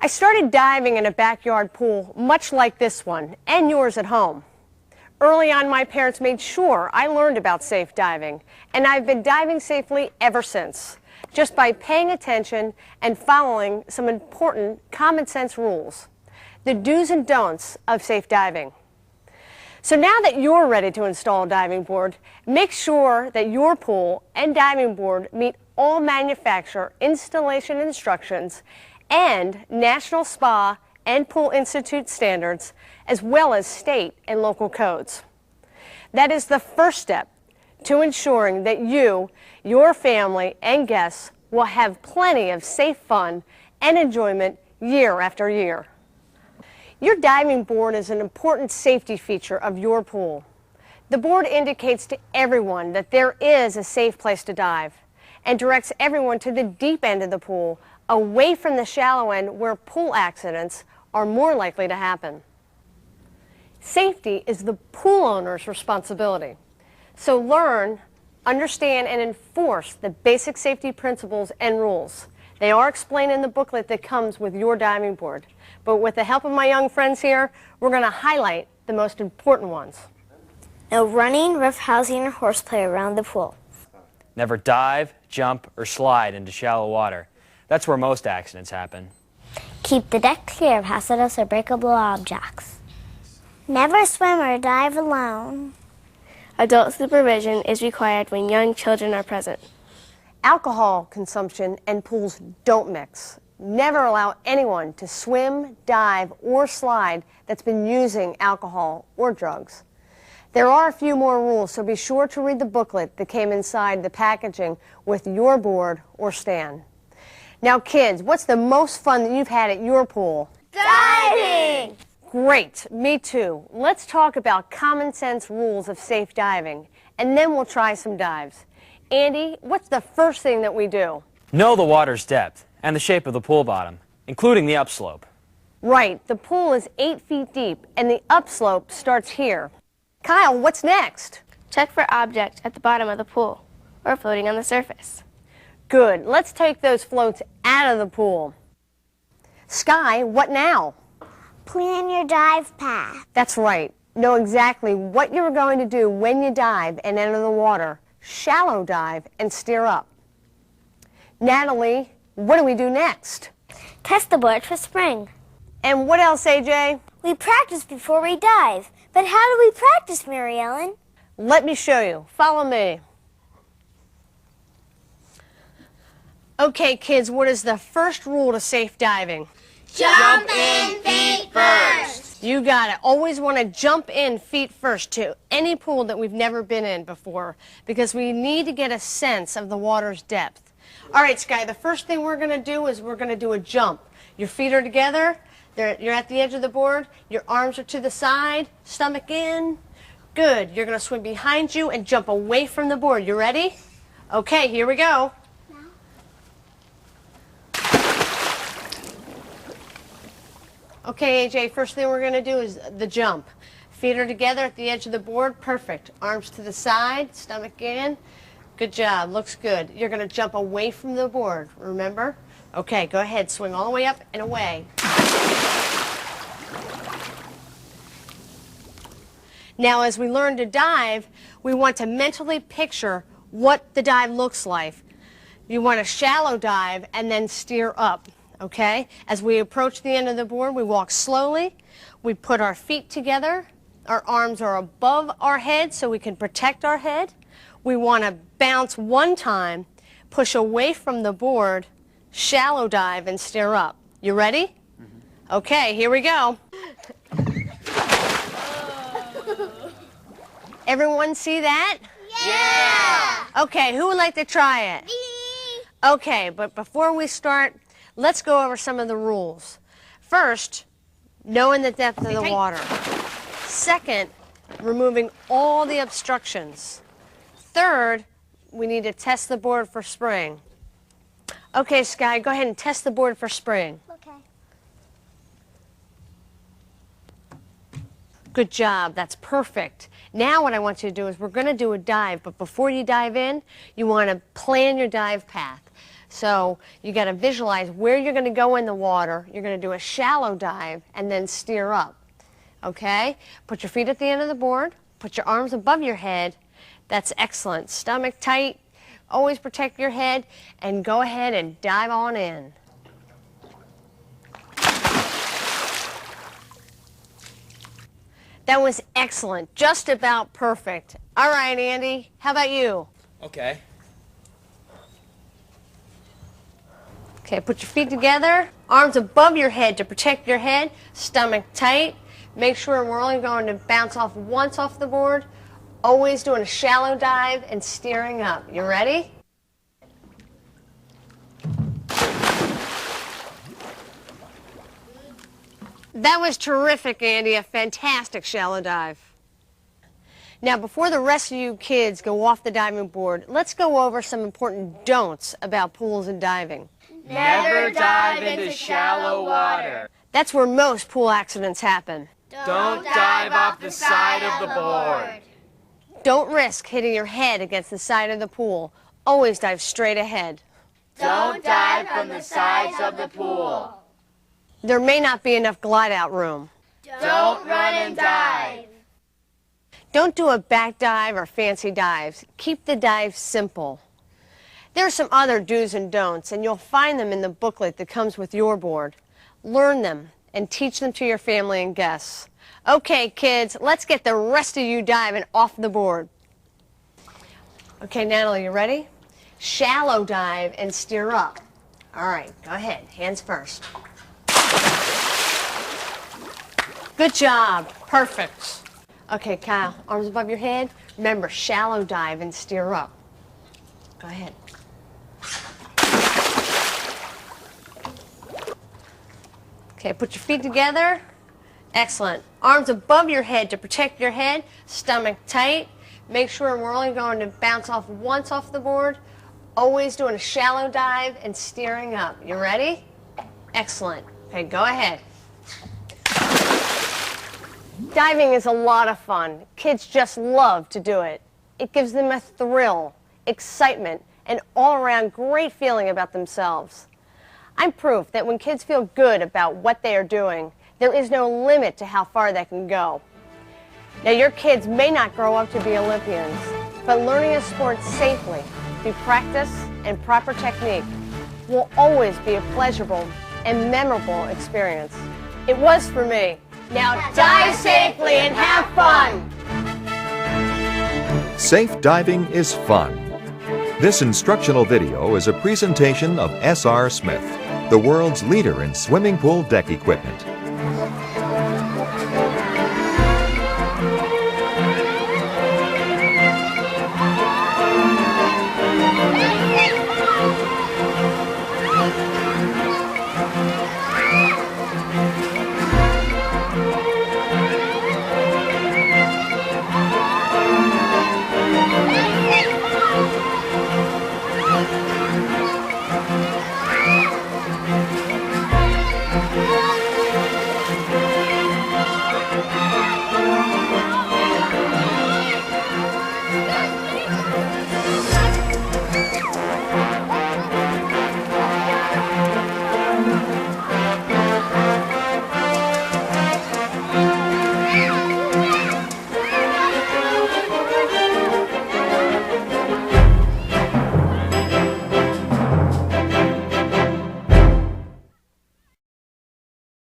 started diving in a backyard pool much like this one and yours at home. Early on, my parents made sure I learned about safe diving, and I've been diving safely ever since, just by paying attention and following some important common sense rules, the do's and don'ts of safe diving. So now that you're ready to install a diving board, make sure that your pool and diving board meet all manufacturer installation instructions and National Spa and Pool Institute standards, as well as state and local codes. That is the first step to ensuring that you, your family, and guests will have plenty of safe fun and enjoyment year after year. Your diving board is an important safety feature of your pool. The board indicates to everyone that there is a safe place to dive and directs everyone to the deep end of the pool, away from the shallow end where pool accidents are more likely to happen. Safety is the pool owner's responsibility. So learn, understand, and enforce the basic safety principles and rules. They are explained in the booklet that comes with your diving board. But with the help of my young friends here, we're going to highlight the most important ones. No running, roughhousing, or horseplay around the pool. Never dive, jump, or slide into shallow water. That's where most accidents happen. Keep the deck clear of hazardous or breakable objects. Never swim or dive alone. Adult supervision is required when young children are present. Alcohol consumption and pools don't mix. Never allow anyone to swim, dive, or slide that's been using alcohol or drugs. There are a few more rules, so be sure to read the booklet that came inside the packaging with your board or stand. Now, kids, what's the most fun that you've had at your pool? Diving! Great, me too. Let's talk about common sense rules of safe diving, and then we'll try some dives. Andy, what's the first thing that we do? Know the water's depth and the shape of the pool bottom, including the upslope. Right, the pool is 8 feet deep, and the upslope starts here. Kyle, what's next? Check for objects at the bottom of the pool or floating on the surface. Good, let's take those floats out of the pool. Sky, what now? Plan your dive path. That's right. Know exactly what you're going to do when you dive and enter the water. Shallow dive and steer up. Natalie, what do we do next? Test the board for spring. And what else, AJ? We practice before we dive. But how do we practice, Mary Ellen? Let me show you. Follow me. Okay, kids, what is the first rule to safe diving? Jump in feet first. You got it. Always want to jump in feet first to any pool that we've never been in before, because we need to get a sense of the water's depth. All right, Sky, the first thing we're going to do is we're going to do a jump. Your feet are together. You're at the edge of the board. Your arms are to the side. Stomach in. Good. You're going to swim behind you and jump away from the board. You ready? Okay, here we go. Okay, AJ, first thing we're going to do is the jump. Feet are together at the edge of the board. Perfect. Arms to the side, stomach in. Good job. Looks good. You're going to jump away from the board, remember? Okay, go ahead. Swing all the way up and away. Now, as we learn to dive, we want to mentally picture what the dive looks like. You want to shallow dive and then steer up. Okay? As we approach the end of the board, we walk slowly. We put our feet together. Our arms are above our head so we can protect our head. We want to bounce one time, push away from the board, shallow dive, and steer up. You ready? Mm-hmm. Okay, here we go. Everyone see that? Yeah! Okay, who would like to try it? Me! Okay, but before we start, let's go over some of the rules. First, knowing the depth of the water. Second, removing all the obstructions. Third, we need to test the board for spring. Okay, Sky, go ahead and test the board for spring. Okay. Good job, that's perfect. Now what I want you to do is we're going to do a dive, but before you dive in, you want to plan your dive path. So you got to visualize where you're going to go in the water. You're going to do a shallow dive and then steer up. Okay? Put your feet at the end of the board. Put your arms above your head. That's excellent. Stomach tight. Always protect your head. And go ahead and dive on in. That was excellent. Just about perfect. All right, Andy. How about you? Okay. Okay, put your feet together, arms above your head to protect your head, stomach tight. Make sure we're only going to bounce off once off the board. Always doing a shallow dive and steering up. You ready? That was terrific, Andy. A fantastic shallow dive. Now, before the rest of you kids go off the diving board, let's go over some important don'ts about pools and diving. Never dive into shallow water. That's where most pool accidents happen. Don't dive off the side of the board. Don't risk hitting your head against the side of the pool. Always dive straight ahead. Don't dive from the sides of the pool. There may not be enough glide out room. Don't run and dive. Don't do a back dive or fancy dives. Keep the dive simple. There are some other do's and don'ts, and you'll find them in the booklet that comes with your board. Learn them and teach them to your family and guests. Okay, kids, let's get the rest of you diving off the board. Okay, Natalie, you ready? Shallow dive and steer up. All right, go ahead. Hands first. Good job. Perfect. Okay, Kyle, arms above your head. Remember, shallow dive and steer up. Go ahead. Okay, put your feet together. Excellent. Arms above your head to protect your head. Stomach tight. Make sure we're only going to bounce off once off the board. Always doing a shallow dive and steering up. You ready? Excellent. Okay, go ahead. Diving is a lot of fun. Kids just love to do it. It gives them a thrill, excitement, and all-around great feeling about themselves. I'm proof that when kids feel good about what they are doing, there is no limit to how far they can go. Now, your kids may not grow up to be Olympians, but learning a sport safely through practice and proper technique will always be a pleasurable and memorable experience. It was for me. Now dive safely and have fun! Safe diving is fun. This instructional video is a presentation of S.R. Smith, the world's leader in swimming pool deck equipment.